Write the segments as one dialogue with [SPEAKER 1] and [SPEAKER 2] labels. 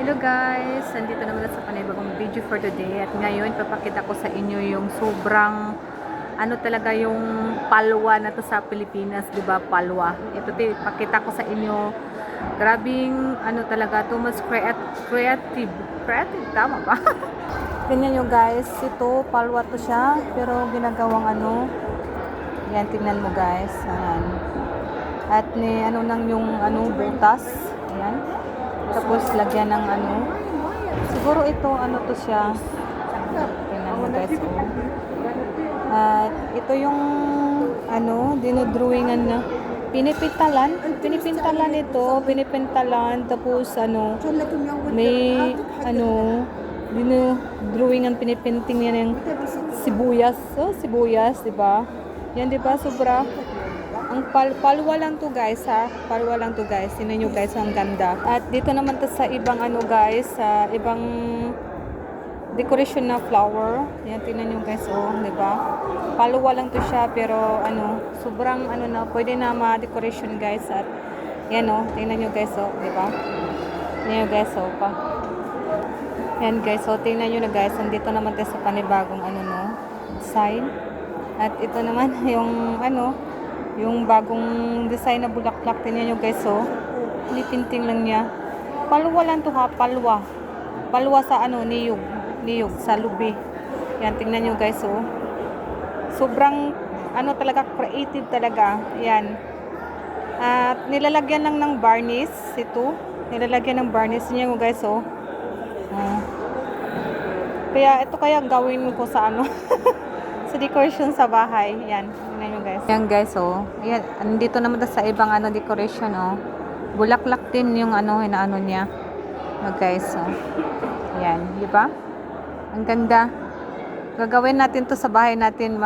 [SPEAKER 1] Hello guys! Nandito naman sa panibagong video for today at ngayon papakita ko sa inyo yung sobrang ano talaga yung palwa na to sa Pilipinas, di ba? Palwa. Ito pakita ko sa inyo. Grabing ano talaga, too much creative. Creative, tama ba? Ganyan yung guys. Ito, palwa to siya. Pero ginagawang ano. Yan, tingnan mo guys. Ayan. At ni ano nang yung ano butas. Ayan. Tapos lagyan ng ano. Siguro ito ano to siya. Tingnan mo guys. At ito yung ano, dinodrawingan na pinipintalan pinipintalan tapos ano may ano dinodrawingan pinipinting yan yung sibuyas. So, sibuyas, 'di ba? Yan 'di ba sobra ang palwa lang to guys ha. Palwa lang to guys. Tingnan nyo guys ang ganda. At dito naman to sa ibang ano guys, sa ibang decoration na flower. Yan tingnan nyo guys oh, 'di ba? Palwa lang to siya pero ano, sobrang ano na pwede na ma-decoration guys at yan oh, tingnan nyo guys oh, 'di ba? Tingnan nyo guys oh pa. Yan guys, oh tingnan nyo na guys, andito naman tayo sa panibagong ano no, sign. At ito naman yung ano, yung bagong design na bulaklak. Tingnan nyo guys oh. Pinipinting lang niya. Palwa lang to ha. Palwa. Palwa sa ano, niyog. Niyog sa lubi. Yan, tingnan nyo guys oh. Sobrang ano talaga, creative talaga. Yan. At nilalagyan lang ng varnish. Ito. Nilalagyan ng varnish. Tingnan nyo guys oh. Kaya ito kaya gawin ko sa ano. Sa decoration sa bahay. Yan. Tingnan nyo guys. Yan guys oh. Yan. Andito naman sa ibang ano decoration oh. Bulaklak din yung ano hinaano niya. Guys oh. Yan. Di ba? Ang ganda. Gagawin natin to sa bahay natin.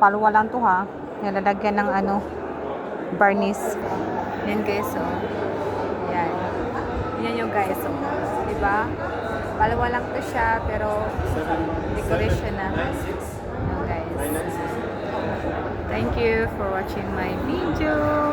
[SPEAKER 1] Palwa lang to ha. Nilalagyan ng ano varnish. Yan guys oh. Yan. Yan yung guys oh. Di ba? Palwa lang to siya pero decoration na. Thank you for watching my video.